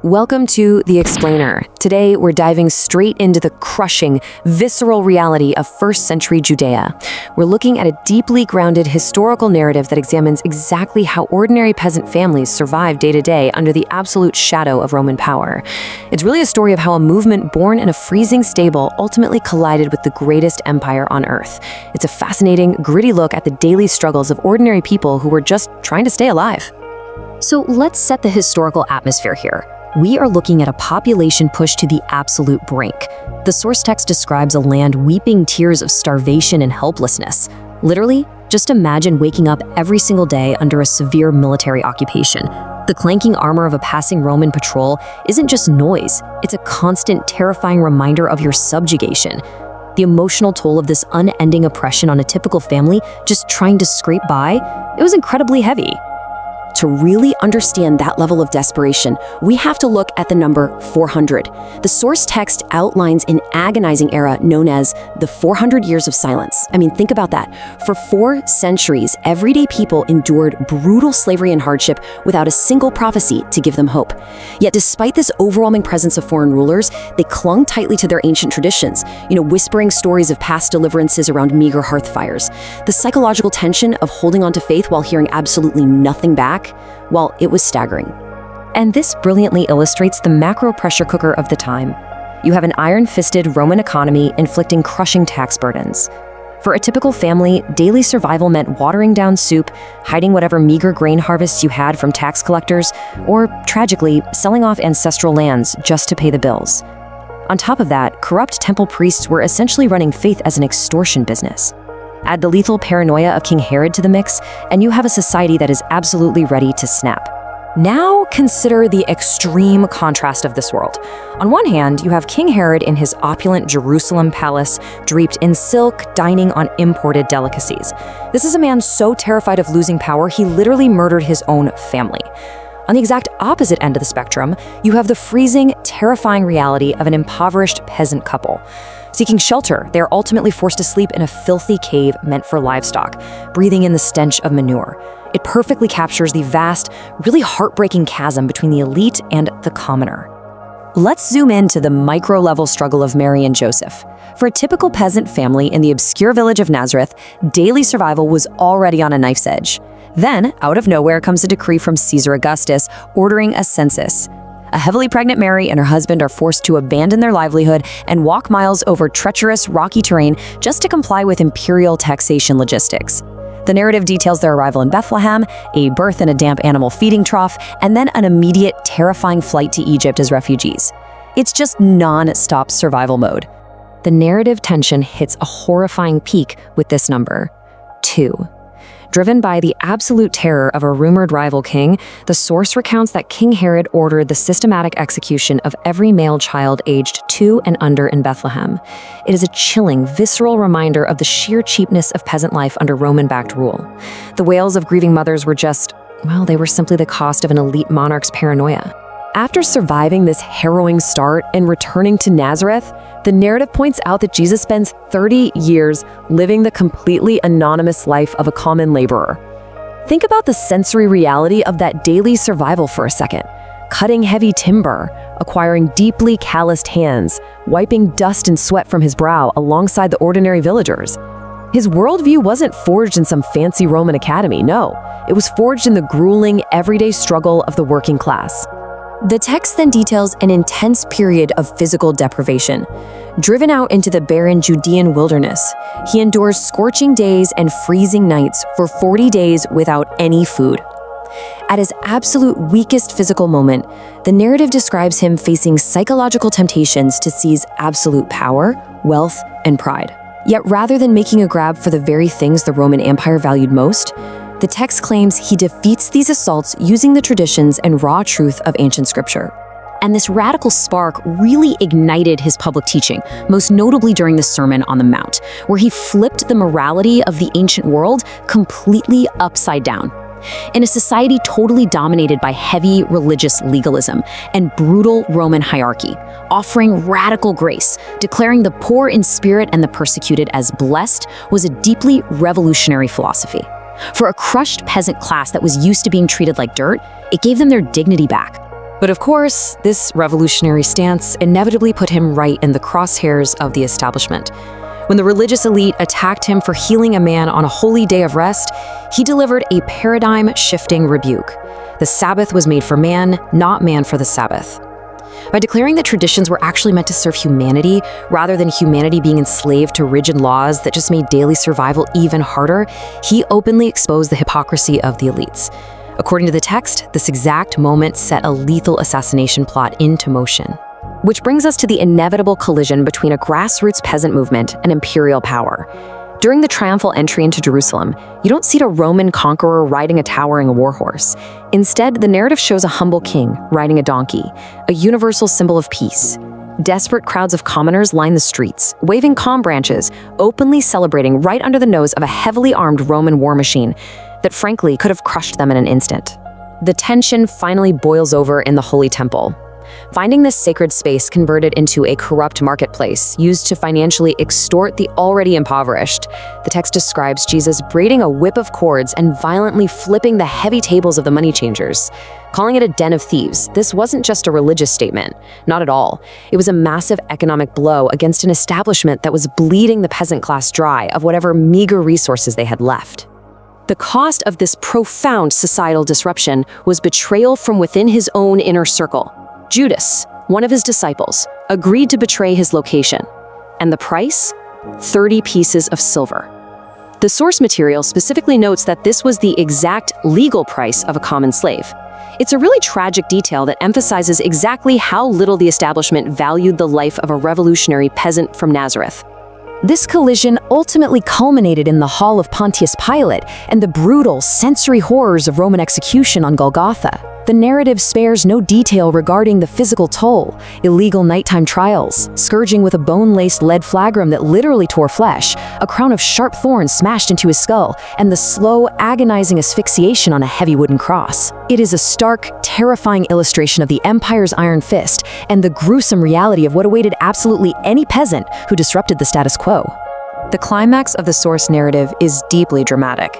Welcome to The Explainer. Today, we're diving straight into the crushing, visceral reality of first-century Judea. We're looking at a deeply grounded historical narrative that examines exactly how ordinary peasant families survive day to day under the absolute shadow of Roman power. It's really a story of how a movement born in a freezing stable ultimately collided with the greatest empire on earth. It's a fascinating, gritty look at the daily struggles of ordinary people who were just trying to stay alive. So let's set the historical atmosphere here. We are looking at a population pushed to the absolute brink. The source text describes a land weeping tears of starvation and helplessness. Literally, just imagine waking up every single day under a severe military occupation. The clanking armor of a passing Roman patrol isn't just noise, it's a constant, terrifying reminder of your subjugation. The emotional toll of this unending oppression on a typical family just trying to scrape by, it was incredibly heavy. To really understand that level of desperation, we have to look at the number 400. The source text outlines an agonizing era known as the 400 years of silence. I mean, think about that. For 4 centuries, everyday people endured brutal slavery and hardship without a single prophecy to give them hope. Yet despite this overwhelming presence of foreign rulers, they clung tightly to their ancient traditions, whispering stories of past deliverances around meager hearth fires. The psychological tension of holding on to faith while hearing absolutely nothing back, well, it was staggering. And this brilliantly illustrates the macro pressure cooker of the time. You have an iron-fisted Roman economy inflicting crushing tax burdens. For a typical family, daily survival meant watering down soup, hiding whatever meager grain harvests you had from tax collectors, or, tragically, selling off ancestral lands just to pay the bills. On top of that, corrupt temple priests were essentially running faith as an extortion business. Add the lethal paranoia of King Herod to the mix, and you have a society that is absolutely ready to snap. Now consider the extreme contrast of this world. On one hand, you have King Herod in his opulent Jerusalem palace, draped in silk, dining on imported delicacies. This is a man so terrified of losing power, he literally murdered his own family. On the exact opposite end of the spectrum, you have the freezing, terrifying reality of an impoverished peasant couple. Seeking shelter, they are ultimately forced to sleep in a filthy cave meant for livestock, breathing in the stench of manure. It perfectly captures the vast, really heartbreaking chasm between the elite and the commoner. Let's zoom into the micro-level struggle of Mary and Joseph. For a typical peasant family in the obscure village of Nazareth, daily survival was already on a knife's edge. Then, out of nowhere comes a decree from Caesar Augustus ordering a census. A heavily pregnant Mary and her husband are forced to abandon their livelihood and walk miles over treacherous, rocky terrain just to comply with imperial taxation logistics. The narrative details their arrival in Bethlehem, a birth in a damp animal feeding trough, and then an immediate, terrifying flight to Egypt as refugees. It's just non-stop survival mode. The narrative tension hits a horrifying peak with this number, 2. Driven by the absolute terror of a rumored rival king, the source recounts that King Herod ordered the systematic execution of every male child aged 2 and under in Bethlehem. It is a chilling, visceral reminder of the sheer cheapness of peasant life under Roman-backed rule. The wails of grieving mothers were they were simply the cost of an elite monarch's paranoia. After surviving this harrowing start and returning to Nazareth, the narrative points out that Jesus spends 30 years living the completely anonymous life of a common laborer. Think about the sensory reality of that daily survival for a second. Cutting heavy timber, acquiring deeply calloused hands, wiping dust and sweat from his brow alongside the ordinary villagers. His worldview wasn't forged in some fancy Roman academy, no. It was forged in the grueling, everyday struggle of the working class. The text then details an intense period of physical deprivation. Driven out into the barren Judean wilderness, he endures scorching days and freezing nights for 40 days without any food. At his absolute weakest physical moment, the narrative describes him facing psychological temptations to seize absolute power, wealth, and pride. Yet rather than making a grab for the very things the Roman Empire valued most, the text claims he defeats these assaults using the traditions and raw truth of ancient scripture. And this radical spark really ignited his public teaching, most notably during the Sermon on the Mount, where he flipped the morality of the ancient world completely upside down. In a society totally dominated by heavy religious legalism and brutal Roman hierarchy, offering radical grace, declaring the poor in spirit and the persecuted as blessed, was a deeply revolutionary philosophy. For a crushed peasant class that was used to being treated like dirt, it gave them their dignity back. But of course, this revolutionary stance inevitably put him right in the crosshairs of the establishment. When the religious elite attacked him for healing a man on a holy day of rest, he delivered a paradigm-shifting rebuke. The Sabbath was made for man, not man for the Sabbath. By declaring that traditions were actually meant to serve humanity, rather than humanity being enslaved to rigid laws that just made daily survival even harder, he openly exposed the hypocrisy of the elites. According to the text, this exact moment set a lethal assassination plot into motion. Which brings us to the inevitable collision between a grassroots peasant movement and imperial power. During the triumphal entry into Jerusalem, you don't see a Roman conqueror riding a towering warhorse. Instead, the narrative shows a humble king riding a donkey, a universal symbol of peace. Desperate crowds of commoners line the streets, waving palm branches, openly celebrating right under the nose of a heavily armed Roman war machine that frankly could have crushed them in an instant. The tension finally boils over in the Holy Temple. Finding this sacred space converted into a corrupt marketplace used to financially extort the already impoverished. The text describes Jesus braiding a whip of cords and violently flipping the heavy tables of the money changers. Calling it a den of thieves, this wasn't just a religious statement. Not at all. It was a massive economic blow against an establishment that was bleeding the peasant class dry of whatever meager resources they had left. The cost of this profound societal disruption was betrayal from within his own inner circle. Judas, one of his disciples, agreed to betray his location. And the price? 30 pieces of silver. The source material specifically notes that this was the exact legal price of a common slave. It's a really tragic detail that emphasizes exactly how little the establishment valued the life of a revolutionary peasant from Nazareth. This collision ultimately culminated in the Hall of Pontius Pilate and the brutal, sensory horrors of Roman execution on Golgotha. The narrative spares no detail regarding the physical toll, illegal nighttime trials, scourging with a bone-laced lead flagrum that literally tore flesh, a crown of sharp thorns smashed into his skull, and the slow, agonizing asphyxiation on a heavy wooden cross. It is a stark, terrifying illustration of the empire's iron fist and the gruesome reality of what awaited absolutely any peasant who disrupted the status quo. The climax of the source narrative is deeply dramatic.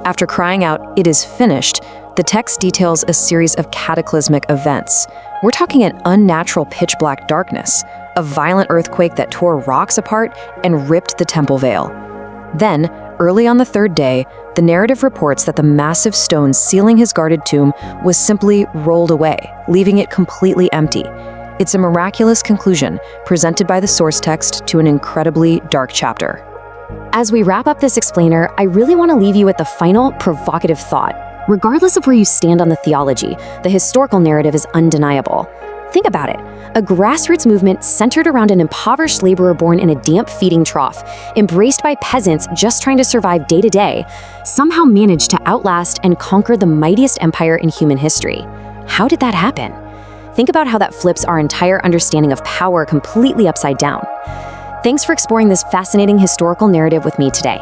After crying out, "It is finished," the text details a series of cataclysmic events. We're talking an unnatural pitch-black darkness, a violent earthquake that tore rocks apart and ripped the temple veil. Then, early on the third day, the narrative reports that the massive stone sealing his guarded tomb was simply rolled away, leaving it completely empty. It's a miraculous conclusion presented by the source text to an incredibly dark chapter. As we wrap up this explainer, I really want to leave you with the final provocative thought. Regardless of where you stand on the theology, the historical narrative is undeniable. Think about it. A grassroots movement centered around an impoverished laborer born in a damp feeding trough, embraced by peasants just trying to survive day to day, somehow managed to outlast and conquer the mightiest empire in human history. How did that happen? Think about how that flips our entire understanding of power completely upside down. Thanks for exploring this fascinating historical narrative with me today.